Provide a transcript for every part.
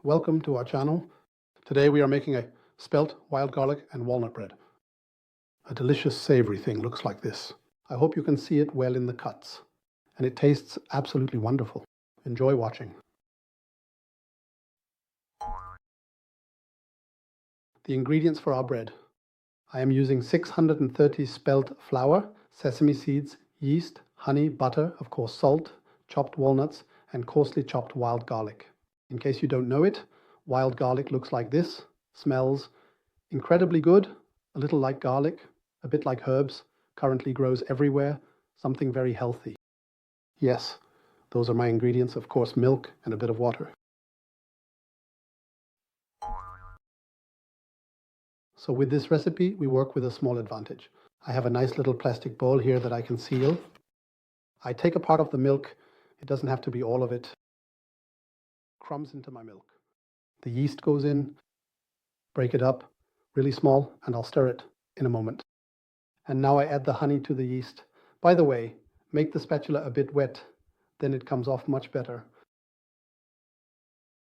Welcome to our channel. Today we are making a spelt wild garlic and walnut bread. A delicious savory thing looks like this. I hope you can see it well in the cuts. And it tastes absolutely wonderful. Enjoy watching. The ingredients for our bread. I am using 630 spelt flour, sesame seeds, yeast, honey, butter, of course salt, chopped walnuts, and coarsely chopped wild garlic. In case you don't know it, wild garlic looks like this, smells incredibly good, a little like garlic, a bit like herbs, currently grows everywhere, something very healthy. Yes, those are my ingredients, of course milk and a bit of water. So with this recipe, we work with a small advantage. I have a nice little plastic bowl here that I can seal. I take a part of the milk, it doesn't have to be all of it, crumbs into my milk. The yeast goes in, break it up really small, and I'll stir it in a moment. And now I add the honey to the yeast. By the way, make the spatula a bit wet, then it comes off much better.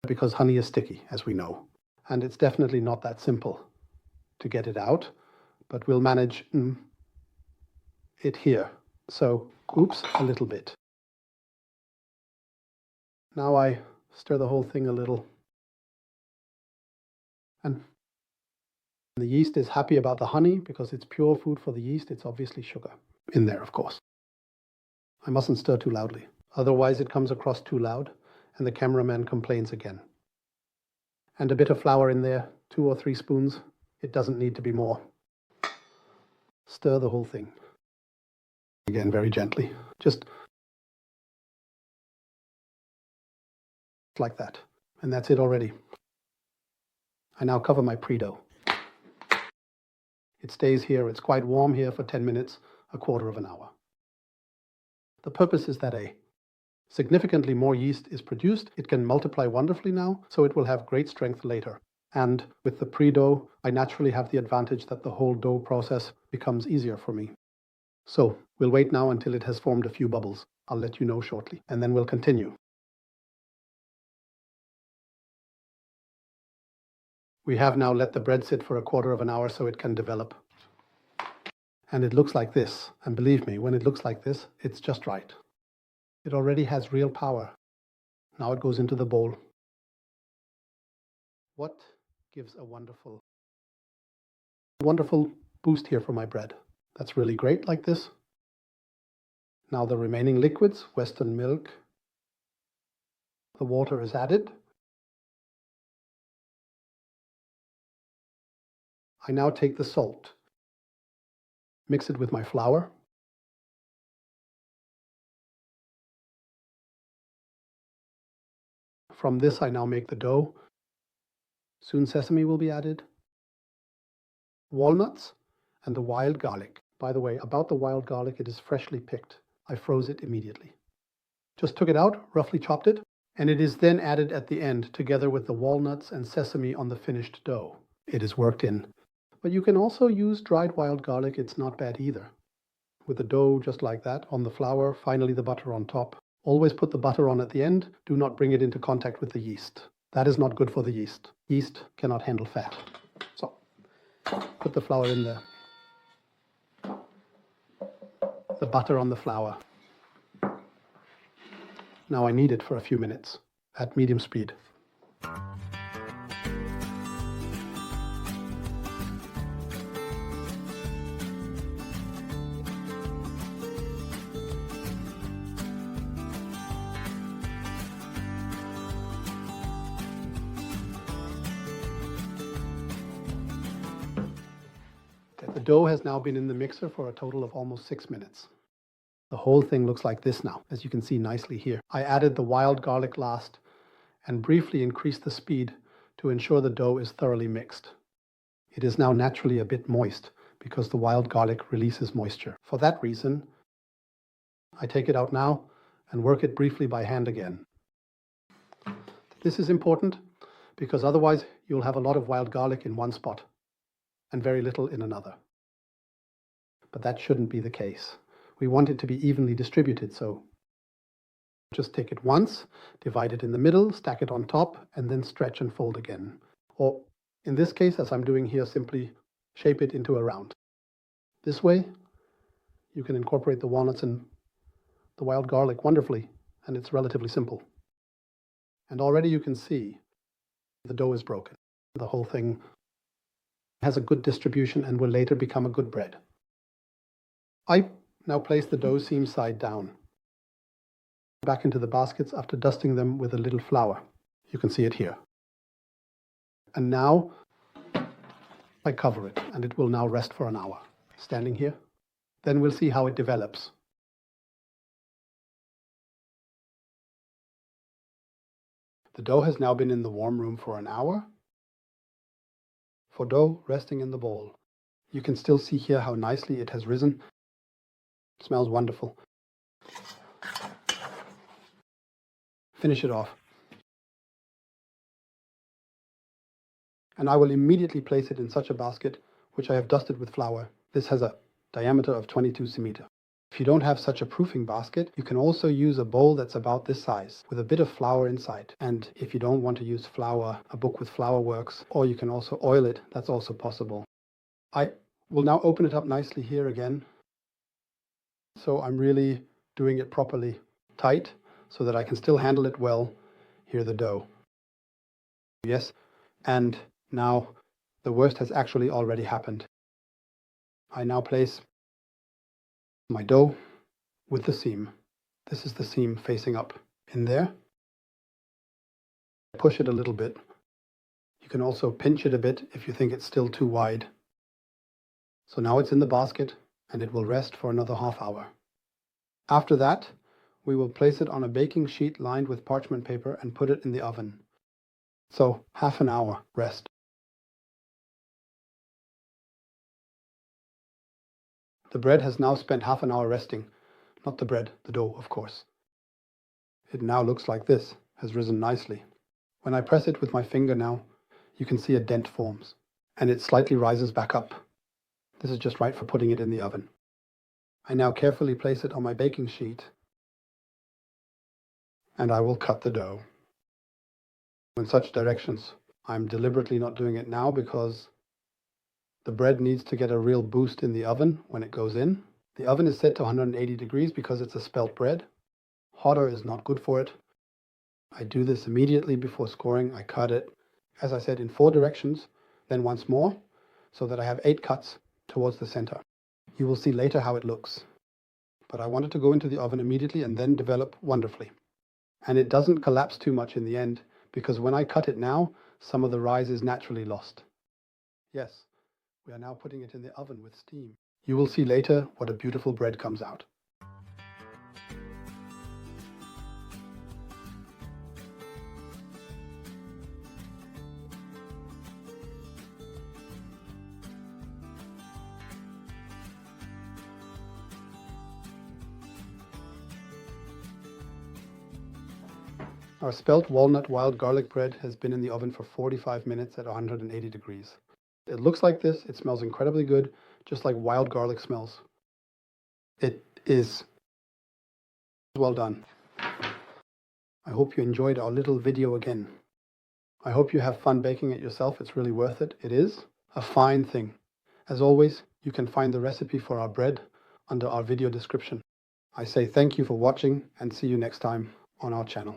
Because honey is sticky, as we know. And it's definitely not that simple to get it out, but we'll manage it here. So, oops, a little bit. Now I stir the whole thing a little. And the yeast is happy about the honey because it's pure food for the yeast. It's obviously sugar in there, of course. I mustn't stir too loudly. Otherwise it comes across too loud and the cameraman complains again. And a bit of flour in there, 2 or 3 spoons. It doesn't need to be more. Stir the whole thing. Again, very gently. Just like that. And that's it already. I now cover my pre-dough. It stays here. It's quite warm here for 10 minutes, a quarter of an hour. The purpose is that a significantly more yeast is produced. It can multiply wonderfully now, so it will have great strength later. And with the pre-dough, I naturally have the advantage that the whole dough process becomes easier for me. So we'll wait now until it has formed a few bubbles. I'll let you know shortly, and then we'll continue. We have now let the bread sit for a quarter of an hour so it can develop. And it looks like this. And believe me, when it looks like this, it's just right. It already has real power. Now it goes into the bowl. What gives a wonderful boost here for my bread? That's really great like this. Now the remaining liquids, Western milk, the water is added. I now take the salt, mix it with my flour. From this I now make the dough. Soon sesame will be added. Walnuts and the wild garlic. By the way, about the wild garlic, it is freshly picked. I froze it immediately. Just took it out, roughly chopped it, and it is then added at the end together with the walnuts and sesame on the finished dough. It is worked in. But you can also use dried wild garlic, it's not bad either. With the dough just like that, on the flour, finally the butter on top. Always put the butter on at the end, do not bring it into contact with the yeast. That is not good for the yeast. Yeast cannot handle fat. So, put the flour in there. The butter on the flour. Now I knead it for a few minutes at medium speed. The dough has now been in the mixer for a total of almost 6 minutes. The whole thing looks like this now, as you can see nicely here. I added the wild garlic last and briefly increased the speed to ensure the dough is thoroughly mixed. It is now naturally a bit moist because the wild garlic releases moisture. For that reason, I take it out now and work it briefly by hand again. This is important because otherwise you'll have a lot of wild garlic in one spot and very little in another. But that shouldn't be the case. We want it to be evenly distributed, so Just take it once, divide it in the middle, stack it on top, and then stretch and fold again. Or in this case, as I'm doing here, simply shape it into a round. This way, you can incorporate the walnuts and the wild garlic wonderfully, and it's relatively simple. And already you can see the dough is broken. The whole thing has a good distribution and will later become a good bread. I now place the dough seam side down back into the baskets after dusting them with a little flour. You can see it here. And now I cover it, and it will now rest for an hour, standing here. Then we'll see how it develops. The dough has now been in the warm room for an hour. For dough resting in the bowl, you can still see here how nicely it has risen. It smells wonderful. Finish it off. And I will immediately place it in such a basket, which I have dusted with flour. This has a diameter of 22 cm. If you don't have such a proofing basket, you can also use a bowl that's about this size with a bit of flour inside. And if you don't want to use flour, a book with flour works, or you can also oil it. That's also possible. I will now open it up nicely here again. So I'm really doing it properly tight so that I can still handle it well. Here the dough. Yes, and now the worst has actually already happened. I now place my dough with the seam. This is the seam facing up in there. Push it a little bit. You can also pinch it a bit if you think it's still too wide. So now it's in the basket and it will rest for another half hour. After that, we will place it on a baking sheet lined with parchment paper and put it in the oven. So half an hour rest. The bread has now spent half an hour resting. Not the bread, the dough, of course. It now looks like this, has risen nicely. When I press it with my finger now, you can see a dent forms, and it slightly rises back up. This is just right for putting it in the oven. I now carefully place it on my baking sheet, and I will cut the dough in such directions. I'm deliberately not doing it now because the bread needs to get a real boost in the oven when it goes in. The oven is set to 180 degrees because it's a spelt bread. Hotter is not good for it. I do this immediately before scoring. I cut it, as I said, in 4 directions, then once more, so that I have 8 cuts towards the center. You will see later how it looks. But I want it to go into the oven immediately and then develop wonderfully. And it doesn't collapse too much in the end, because when I cut it now, some of the rise is naturally lost. Yes, we are now putting it in the oven with steam. You will see later what a beautiful bread comes out. Our spelt walnut wild garlic bread has been in the oven for 45 minutes at 180 degrees. It looks like this. It smells incredibly good, just like wild garlic smells. It is well done. I hope you enjoyed our little video again. I hope you have fun baking it yourself. It's really worth it. It is a fine thing. As always, you can find the recipe for our bread under our video description. I say thank you for watching and see you next time on our channel.